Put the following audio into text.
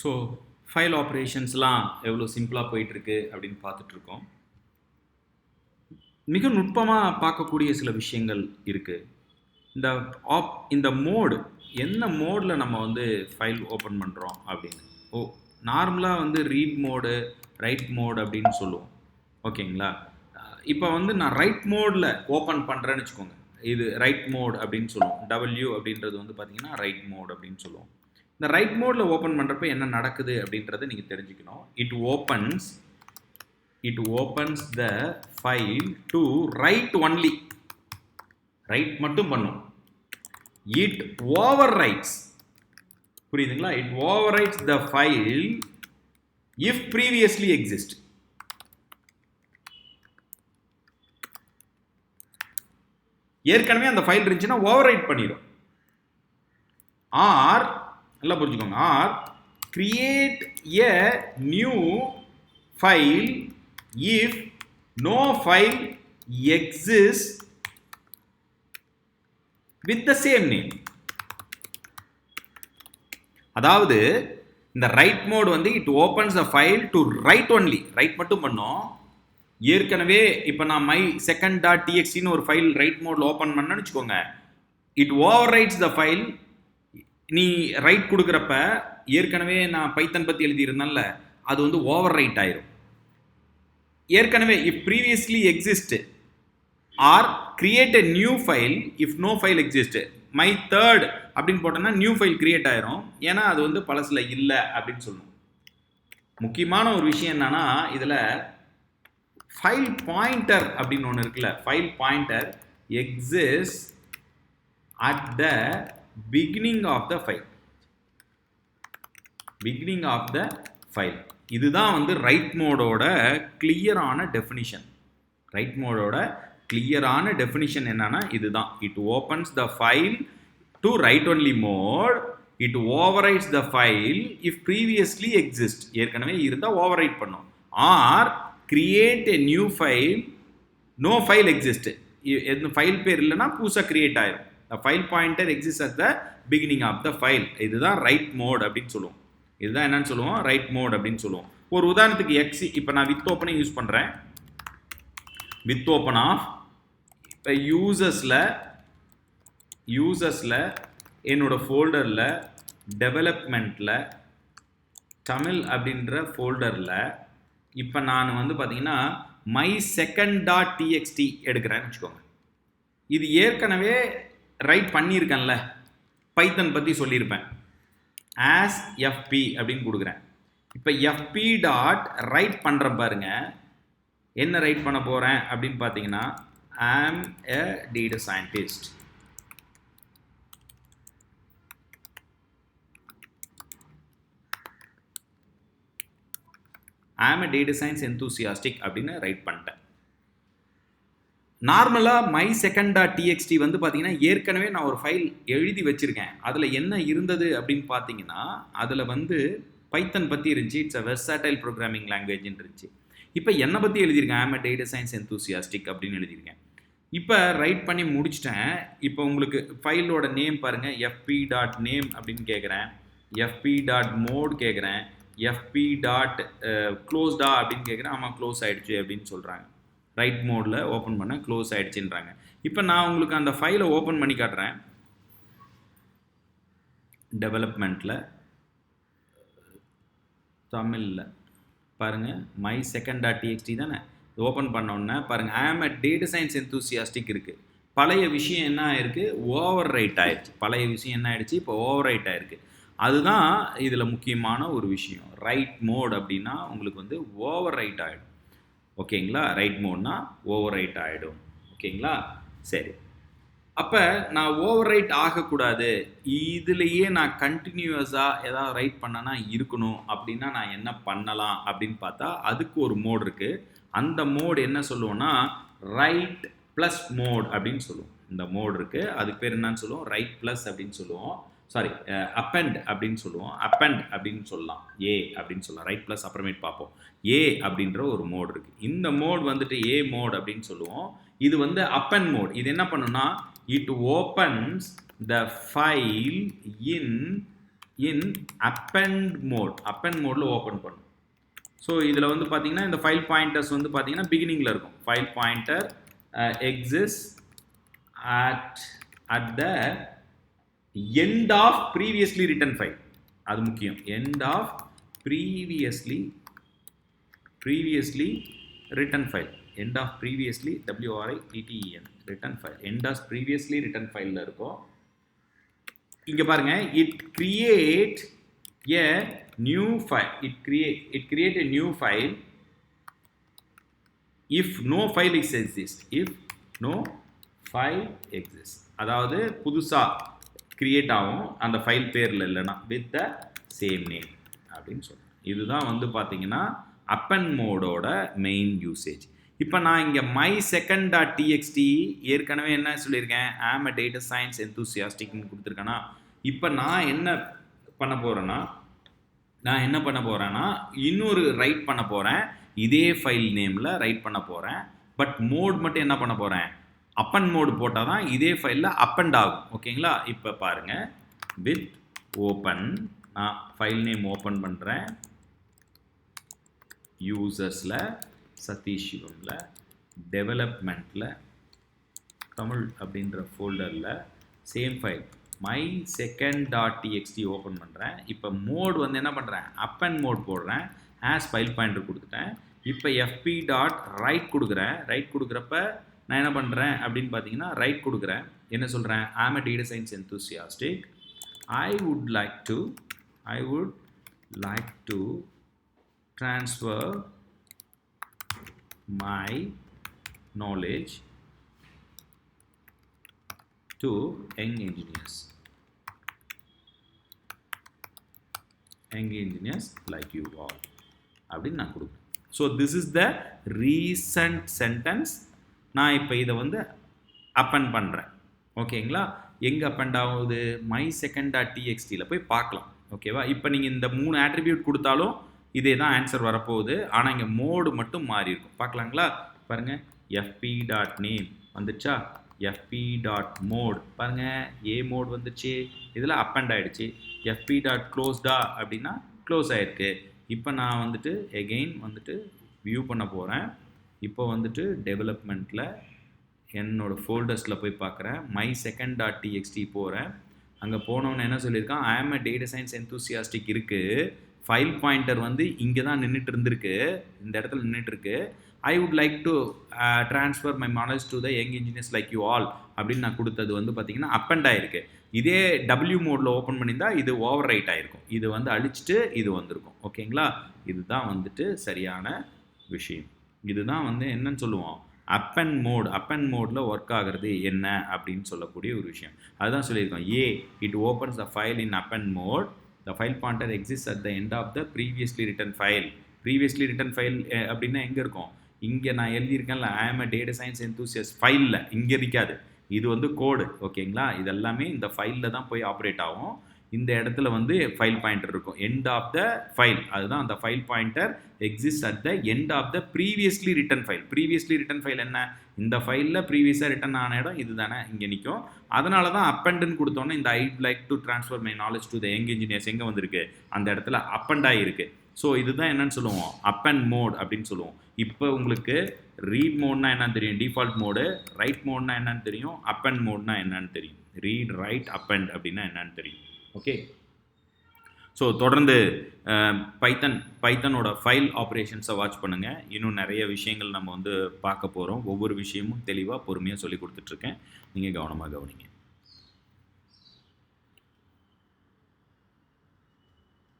So file ஆப்ரேஷன்ஸ்லாம் எவ்வளோ சிம்பிளாக போயிட்டுருக்கு அப்படின்னு பார்த்துட்ருக்கோம். மிக நுட்பமாக பார்க்கக்கூடிய சில விஷயங்கள் இருக்குது. இந்த மோடு என்ன மோடில் நம்ம வந்து ஃபைல் ஓப்பன் பண்ணுறோம் அப்படின்னு. நார்மலாக வந்து ரீட் மோடு, ரைட் மோடு அப்படின்னு சொல்லுவோம். ஓகேங்களா? இப்போ வந்து நான் ரைட் மோடில் ஓப்பன் பண்ணுறேன்னு வச்சுக்கோங்க. இது ரைட் மோட் அப்படின்னு சொல்லுவோம். டபிள்யூ அப்படின்றது வந்து பார்த்தீங்கன்னா ரைட் மோட் அப்படின்னு சொல்லுவோம். இந்த ரைட் மோடில் ஓப்பன் பண்ணுறப்ப என்ன நடக்குது அப்படின்றத நீங்கள் தெரிஞ்சுக்கணும். it opens the file to write only. Right மட்டும் பண்ணும். it overwrites. புரியுதுங்களா? it overwrites the file if previously exist. ஏற்கனவே அந்த ஃபைல் இருந்துச்சுன்னா ஓவர்ரைட் பண்ணிடும். ஆர் நல்லா புரிஞ்சுக்கோங்க. Or create a new file if no file exist with the same name. அதாவது இந்த ரைட் மோட் வந்து it opens the file to write only. Write மட்டும் பண்ணோம். ஏற்கனவே இப்போ நான் மை செகண்ட் டாட் டிஎக்ஸ்டின்னு ஒரு ஃபைல் ரைட் மோடில் ஓப்பன் பண்ணேன்னு வச்சுக்கோங்க. It over rights the file. நீ ரைட் கொடுக்குறப்ப ஏற்கனவே நான் பைத்தன் பற்றி எழுதியிருந்தேன்ல, அது வந்து ஓவர் ரைட் ஆயிரும். ஏற்கனவே if previously exist or create a new file if no file exist. My third அப்படின்னு போட்டோன்னா நியூ ஃபைல் கிரியேட் ஆயிரும். ஏன்னா அது வந்து பழசில் இல்லை அப்படின்னு சொல்லணும். முக்கியமான ஒரு விஷயம் என்னன்னா, இதில் ஃபைல் பாயிண்டர் அப்படின்னு ஒன்று இருக்குல்ல, file pointer exist at the beginning of the file. Beginning of the file. இதுதான் வந்து ரைட் மோடோட கிளியரான டெஃபினிஷன். ரைட் மோடோட கிளியரான டெஃபினிஷன் என்னன்னா இதுதான். It opens the file to write only mode. It overwrites the file if previously exist. ஏற்கனவே இருந்தால் overwrite பண்ணும். Or create a new file, no file exist. எந்த ஃபைல் பேர் இல்லைன்னா புதுசாக கிரியேட் ஆயிரும். The file pointer exist at the beginning of the file. இதுதான் write mode அப்படின்னு சொல்லுவோம். இதுதான் என்னன்னு சொல்லுவோம்? ரைட் மோட் அப்படின்னு சொல்லுவோம். ஒரு உதாரணத்துக்கு எக்ஸி, இப்போ நான் வித் ஓப்பனை யூஸ் பண்ணுறேன். வித் ஓப்பன் ஆஃப் இப்போ யூசர்ஸில் என்னோட ஃபோல்டரில் டெவலப்மெண்ட்டில் தமிழ் அப்படின்ற ஃபோல்டரில் இப்போ நான் வந்து பார்த்தீங்கன்னா மை செகண்ட் டாட் டிஎக்ஸ்டி எடுக்கிறேன்னு வச்சுக்கோங்க. இது ஏற்கனவே ரைட் பண்ணியிருக்கேன்ல, பைத்தன் பற்றி சொல்லியிருப்பேன். ஆஸ் எஃப்பி அப்படின்னு கொடுக்குறேன். இப்போ எஃப்பி டாட் ரைட் பண்ணுறேன் பாருங்க. என்ன ரைட் பண்ண போகிறேன் அப்படின்னு பார்த்தீங்கன்னா ஆம் எ டேட்டா சயின்டிஸ்ட். ஆம் எ டேட்டா சயின்ஸ் எந்தூசியாஸ்டிக் அப்படின்னு ரைட் பண்ணிட்டேன். நார்மலாக மை செகண்ட் டாட் டிஎக்ஸ்டி வந்து பார்த்தீங்கன்னா ஏற்கனவே நான் ஒரு ஃபைல் எழுதி வச்சுருக்கேன். அதில் என்ன இருந்தது அப்படின்னு பார்த்தீங்கன்னா அதில் வந்து பைத்தன் பற்றி இருந்துச்சு. இட்ஸ் அ வெர்சாடைல் ப்ரோக்ராமிங் லாங்குவேஜ்னு இருந்துச்சு. இப்போ என்னை பற்றி எழுதியிருக்கேன், ஆம் எ டேட்டா சயின்ஸ் எந்தூசியாஸ்டிக் அப்படின்னு எழுதியிருக்கேன். இப்போ ரைட் பண்ணி முடிச்சிட்டேன். இப்போ உங்களுக்கு ஃபைலோட நேம் பாருங்கள். எஃப்பி டாட் நேம் அப்படின்னு கேட்குறேன். எஃப்பி டாட் மோட் கேட்குறேன். எஃப்பி டாட் க்ளோஸ்டா அப்படின்னு கேட்குறேன். ஆமாம் க்ளோஸ் ஆகிடுச்சு அப்படின்னு சொல்கிறாங்க. ரைட் மோடில் ஓப்பன் பண்ண க்ளோஸ் ஆகிடுச்சுன்றாங்க. இப்போ நான் உங்களுக்கு அந்த ஃபைலை ஓப்பன் பண்ணி காட்டுறேன். டெவலப்மெண்ட்டில் தமிழில் பாருங்கள், மை செகண்ட் டாட் டிஎக்ஸ்டி தானே. ஓப்பன் பண்ணோன்னே பாருங்கள் ஆம் எ டேட்டா சயின்ஸ் எந்தூசியாஸ்டிக் இருக்குது. பழைய விஷயம் என்ன ஆயிருக்கு? ஓவர் ரைட் ஆயிடுச்சு. பழைய விஷயம் என்ன ஆயிடுச்சு? இப்போ ஓவர் ரைட் ஆயிருக்கு. அதுதான் இதில் முக்கியமான ஒரு விஷயம். ரைட் மோட் அப்படின்னா உங்களுக்கு வந்து ஓவர் ரைட் ஆகிடும். ஓகேங்களா? ரைட் மோட்னா ஓவர் ரைட் ஆகிடும். ஓகேங்களா? சரி. அப்போ நான் ஓவர் ரைட் ஆகக்கூடாது, இதுலேயே நான் கண்டினியூஸாக ஏதாவது ரைட் பண்ணனா இருக்கணும் அப்படின்னா நான் என்ன பண்ணலாம் அப்படின்னு பார்த்தா அதுக்கு ஒரு மோட் இருக்குது. அந்த மோட் என்ன சொல்லுவோன்னா ரைட் ப்ளஸ் மோட் அப்படின்னு சொல்லுவோம். இந்த மோட் இருக்குது, அதுக்கு பேர் என்னன்னு சொல்லுவோம்? ரைட் ப்ளஸ் அப்படின்னு சொல்லுவோம். சாரி, அப்பெண்ட் அப்படின்னு சொல்லுவோம். அப்பெண்ட் அப்படின்னு சொல்லலாம், ஏ அப்படின்னு சொல்லலாம். ரைட் ப்ளஸ் அப்புறமேட்டு பார்ப்போம். ஏ அப்படின்ற ஒரு மோட் இருக்குது. இந்த மோட் வந்துட்டு ஏ மோட் அப்படின்னு சொல்லுவோம். இது வந்து அப்பெண்ட் மோட். இது என்ன பண்ணுன்னா it opens the file in in append மோடில் ஓப்பன் பண்ணும். ஸோ இதில் வந்து பார்த்தீங்கன்னா இந்த ஃபைல் பாயிண்டர்ஸ் வந்து பார்த்தீங்கன்னா பிகினிங்கில் இருக்கும். File pointer exist at the end of previously written file. அது முக்கியம். end of previously written file. end of previously WRITTEN written file. end of previously written file இருக்கும். இங்க பாருங்க, it create a new file. it create a new file if no file exists. if no file exists, அதாவது புதுசா create ஆகும் அந்த file பேரில் இல்லைன்னா with the same name அப்படின்னு சொல்கிறேன். இதுதான் வந்து பார்த்தீங்கன்னா append மோடோட மெயின் யூசேஜ். இப்போ நான் இங்கே mySecond.txt ஏற்கனவே என்ன சொல்லியிருக்கேன், ஆம் அ டேட்டா சயின்ஸ் எந்தூசியாஸ்டிக்னு கொடுத்துருக்கேன்னா, இப்போ நான் என்ன பண்ண போகிறேன்னா இன்னொரு ரைட் பண்ண போகிறேன், இதே ஃபைல் நேமில் ரைட் பண்ண போகிறேன். பட் மோட் மட்டும் என்ன பண்ண போகிறேன், append மோடு போட்டால் தான் இதே ஃபைலில் append ஆகும். ஓகேங்களா? இப்போ பாருங்கள், வித் ஓப்பன், நான் ஃபைல் நேம் ஓப்பன் பண்ணுறேன். யூசர்ஸில் சதீஷ் சிவமில் டெவலப்மெண்ட்டில் தமிழ் அப்படின்ற ஃபோல்டரில் சேம் ஃபைல் mySecond.txt ஓப்பன் பண்ணுறேன். இப்போ மோட் வந்து என்ன பண்ணுறேன், append மோட் போடுறேன். ஆஸ் ஃபைல் பாயிண்டர் கொடுத்துட்டேன். இப்போ fp.write கொடுக்குறேன். ரைட் கொடுக்குறப்ப நான் என்ன பண்ணுறேன் அப்படின்னு பார்த்தீங்கன்னா ரைட் கொடுக்குறேன். என்ன சொல்கிறேன், am a data science enthusiastic. I would like to transfer my knowledge to young engineers like you all அப்படின்னு நான் கொடுக்குறேன். So this is the recent sentence. நான் இப்போ இதை வந்து append பண்ணுறேன். ஓகேங்களா? எங்கே append ஆகுது, mySecond.txtயில் போய் பார்க்கலாம். ஓகேவா? இப்போ நீங்கள் இந்த 3 ஆட்ரிபியூட் கொடுத்தாலும் இதே தான் ஆன்சர் வரப்போகுது. ஆனால் இங்கே மோடு மட்டும் மாறி இருக்கும். பார்க்கலாங்களா? பாருங்கள், fp.name வந்துச்சா, fp.mode பாருங்கள், ஏ மோட் வந்துச்சு, இதில் append ஆகிடுச்சு. fp.closedா அப்படின்னா க்ளோஸ் ஆகிருக்கு. இப்போ நான் வந்துட்டு எகெயின் வந்துட்டு வியூ பண்ண போகிறேன். இப்போ வந்துட்டு டெவலப்மெண்ட்டில் என்னோடய ஃபோல்டர்ஸில் போய் பார்க்குறேன். mySecond.txt போகிறேன். அங்கே போனோன்னு என்ன சொல்லியிருக்கான், am a data science enthusiastic இருக்குது. ஃபைல் பாயிண்டர் வந்து இங்கே தான் நின்றுட்டு இருந்திருக்கு, இந்த இடத்துல நின்றுட்டுருக்கு. I would like to transfer my knowledge to the young engineers like you all அப்படின்னு நான் கொடுத்தது வந்து பார்த்திங்கன்னா append ஆகிருக்கு. இதே W மோடில் ஓப்பன் பண்ணியிருந்தால் இது ஓவர் ரைட் ஆகிருக்கும். இது வந்து அழிச்சிட்டு இது வந்திருக்கும். ஓகேங்களா? இதுதான் வந்துட்டு சரியான விஷயம். இதுதான் வந்து என்னன்னு சொல்லுவோம், append மோடில் ஒர்க் ஆகிறது என்ன அப்படின்னு சொல்லக்கூடிய ஒரு விஷயம். அதுதான் சொல்லியிருக்கோம். It opens the file in append mode. The file pointer exist at the end of the previously written file. Previously written file அப்படின்னா எங்கே இருக்கும், இங்கே நான் எழுதியிருக்கேன்ல, ஆம் அ டேட்டா சயின்ஸ் எந்தூசியஸ்ட் ஃபைலில், இங்கே இருக்காது. இது வந்து கோடு. ஓகேங்களா? இதெல்லாமே இந்த ஃபைலில் தான் போய் ஆப்ரேட் ஆகும். இந்த இடத்துல வந்து ஃபைல் பாயிண்டர் இருக்கும், எண்ட் ஆஃப் த ஃபைல். அதுதான் அந்த file pointer exist at the end of the previously written file. Previously written file என்ன, இந்த ஃபைலில் ப்ரீவியஸாக ரிட்டன் ஆன இடம் இது தானே, இங்கே நிற்கும். அதனால தான் appendன்னு கொடுத்தோன்னே இந்த I'd like to transfer my knowledge to the young engineers எங்கே வந்திருக்கு, அந்த இடத்துல append ஆகிருக்கு. ஸோ இதுதான் என்னன்னு சொல்லுவோம், append மோட் அப்படின்னு சொல்லுவோம். இப்போ உங்களுக்கு ரீட் மோட்னா என்னன்னு தெரியும், டிஃபால்ட் மோடு. ரைட் மோட்னா என்னன்னு தெரியும், append மோட்னா என்னன்னு தெரியும். ரீட், ரைட், append அப்படின்னா என்னன்னு தெரியும். ஓகே, ஸோ தொடர்ந்து பைத்தனோட ஃபைல் ஆப்ரேஷன்ஸை வாட்ச் பண்ணுங்கள். இன்னும் நிறைய விஷயங்கள் நம்ம வந்து பார்க்க போகிறோம். ஒவ்வொரு விஷயமும் தெளிவாக பொறுமையாக சொல்லி கொடுத்துட்ருக்கேன். நீங்கள் கவனமாக கவனிங்க.